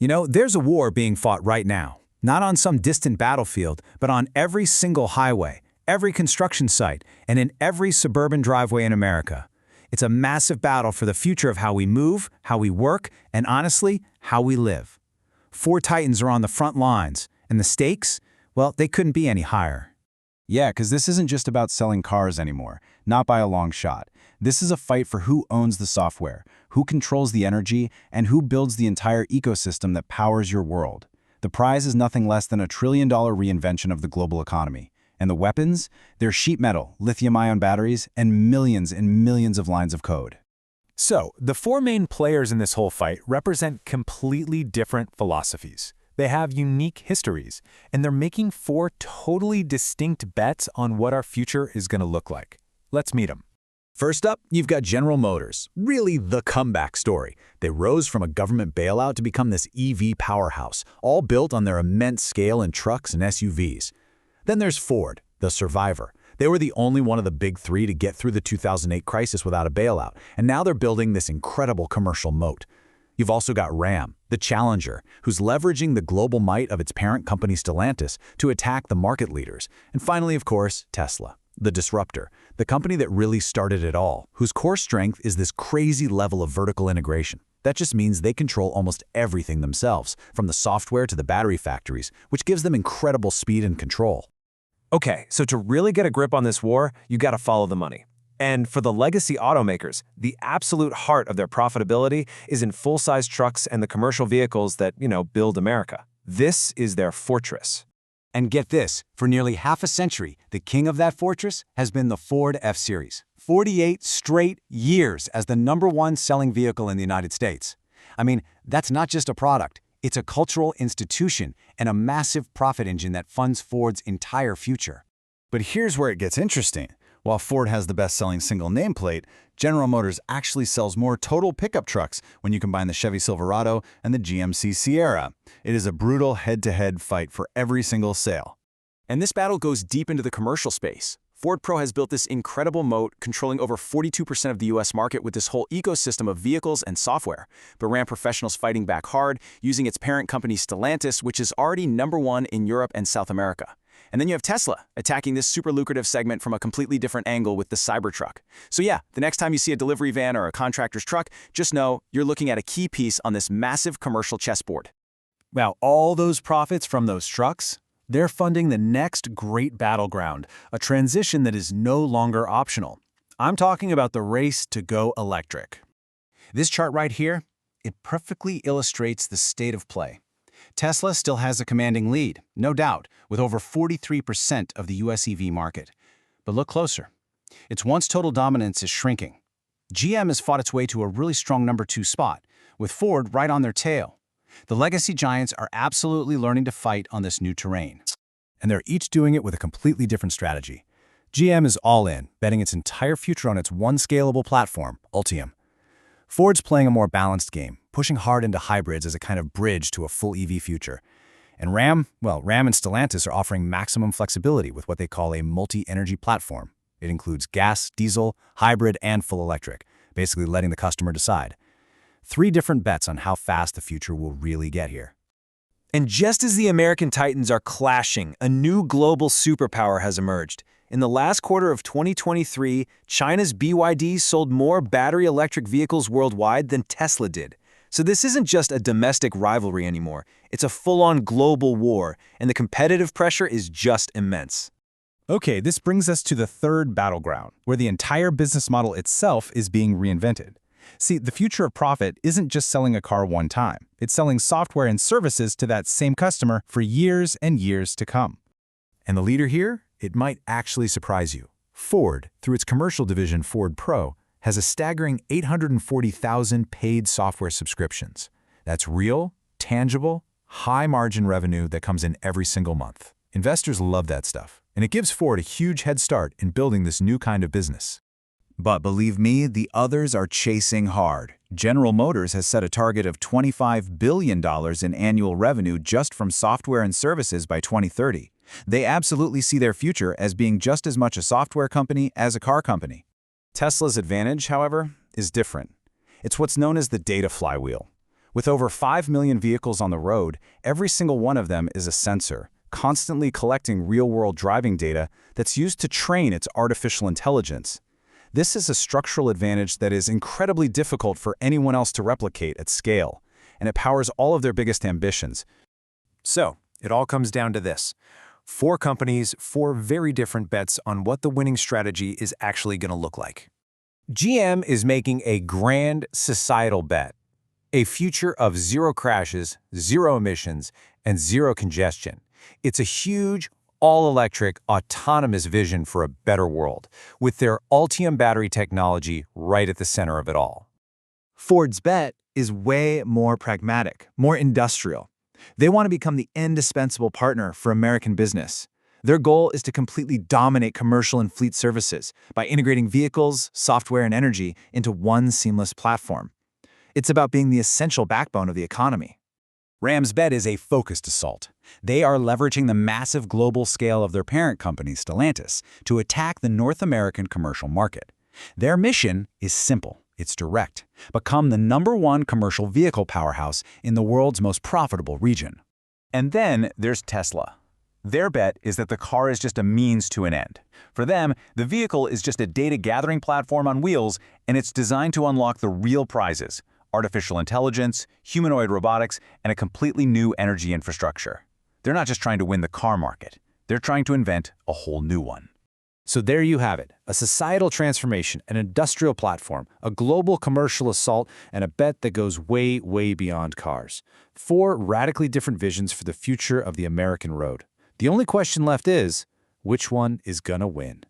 You know, there's a war being fought right now, not on some distant battlefield, but on every single highway, every construction site, and in every suburban driveway in America. It's a massive battle for the future of how we move, how we work, and honestly, how we live. Ford Titans are on the front lines, and the stakes, well, they couldn't be any higher. Yeah, because this isn't just about selling cars anymore, not by a long shot. This is a fight for who owns the software, who controls the energy, and who builds the entire ecosystem that powers your world. The prize is nothing less than a $1 trillion reinvention of the global economy. And the weapons? They're sheet metal, lithium-ion batteries, and millions of lines of code. So, the four main players in this whole fight represent completely different philosophies. They have unique histories, and they're making four totally distinct bets on what our future is going to look like. Let's meet them. First up, you've got General Motors, really the comeback story. They rose from a government bailout to become this EV powerhouse, all built on their immense scale in trucks and SUVs. Then there's Ford, the survivor. They were the only one of the big three to get through the 2008 crisis without a bailout, and now they're building this incredible commercial moat. You've also got Ram, the challenger, who's leveraging the global might of its parent company Stellantis to attack the market leaders. And finally, of course, Tesla, the disruptor, the company that really started it all, whose core strength is this crazy level of vertical integration. That just means they control almost everything themselves, from the software to the battery factories, which gives them incredible speed and control. Okay, so to really get a grip on this war, you got to follow the money. And for the legacy automakers, the absolute heart of their profitability is in full-size trucks and the commercial vehicles that, build America. This is their fortress. And get this, for nearly half a century, the king of that fortress has been the Ford F-Series. 48 straight years as the #1 selling vehicle in the United States. I mean, that's not just a product. It's a cultural institution and a massive profit engine that funds Ford's entire future. But here's where it gets interesting. While Ford has the best-selling single nameplate, General Motors actually sells more total pickup trucks when you combine the Chevy Silverado and the GMC Sierra. It is a brutal head-to-head fight for every single sale. And this battle goes deep into the commercial space. Ford Pro has built this incredible moat, controlling over 42% of the US market with this whole ecosystem of vehicles and software. But Ram Professional's fighting back hard, using its parent company Stellantis, which is already #1 in Europe and South America. And then you have Tesla, attacking this super lucrative segment from a completely different angle with the Cybertruck. So yeah, the next time you see a delivery van or a contractor's truck, just know you're looking at a key piece on this massive commercial chessboard. Now, all those profits from those trucks, they're funding the next great battleground, a transition that is no longer optional. I'm talking about the race to go electric. This chart right here, it perfectly illustrates the state of play. Tesla still has a commanding lead, no doubt, with over 43% of the US EV market. But look closer. Its once total dominance is shrinking. GM has fought its way to a really strong #2 spot, with Ford right on their tail. The legacy giants are absolutely learning to fight on this new terrain. And they're each doing it with a completely different strategy. GM is all in, betting its entire future on its one scalable platform, Ultium. Ford's playing a more balanced game, pushing hard into hybrids as a kind of bridge to a full EV future. And Ram and Stellantis are offering maximum flexibility with what they call a multi-energy platform. It includes gas, diesel, hybrid, and full electric, basically letting the customer decide. 3 different bets on how fast the future will really get here. And just as the American Titans are clashing, a new global superpower has emerged. In the last quarter of 2023, China's BYD sold more battery electric vehicles worldwide than Tesla did. So this isn't just a domestic rivalry anymore. It's a full-on global war, and the competitive pressure is just immense. Okay, this brings us to the third battleground, where the entire business model itself is being reinvented. See, the future of profit isn't just selling a car one time. It's selling software and services to that same customer for years and years to come. And the leader here? It might actually surprise you. Ford, through its commercial division Ford Pro, has a staggering 840,000 paid software subscriptions. That's real, tangible, high-margin revenue that comes in every single month. Investors love that stuff, and it gives Ford a huge head start in building this new kind of business. But believe me, the others are chasing hard. General Motors has set a target of $25 billion in annual revenue just from software and services by 2030. They absolutely see their future as being just as much a software company as a car company. Tesla's advantage, however, is different. It's what's known as the data flywheel. With over 5 million vehicles on the road, every single one of them is a sensor, constantly collecting real-world driving data that's used to train its artificial intelligence. This is a structural advantage that is incredibly difficult for anyone else to replicate at scale, and it powers all of their biggest ambitions. So, it all comes down to this. 4 companies, 4 very different bets on what the winning strategy is actually going to look like. GM is making a grand societal bet. A future of 0 crashes, 0 emissions, and 0 congestion. It's a huge, all-electric, autonomous vision for a better world, with their Ultium battery technology right at the center of it all. Ford's bet is way more pragmatic, more industrial. They want to become the indispensable partner for American business. Their goal is to completely dominate commercial and fleet services by integrating vehicles, software, and energy into one seamless platform. It's about being the essential backbone of the economy. Ram's bet is a focused assault. They are leveraging the massive global scale of their parent company, Stellantis, to attack the North American commercial market. Their mission is simple. It's direct. Become the #1 commercial vehicle powerhouse in the world's most profitable region. And then there's Tesla. Their bet is that the car is just a means to an end. For them, the vehicle is just a data-gathering platform on wheels, and it's designed to unlock the real prizes: artificial intelligence, humanoid robotics, and a completely new energy infrastructure. They're not just trying to win the car market. They're trying to invent a whole new one. So there you have it, a societal transformation, an industrial platform, a global commercial assault, and a bet that goes way, way beyond cars. 4 radically different visions for the future of the American road. The only question left is, which one is gonna win?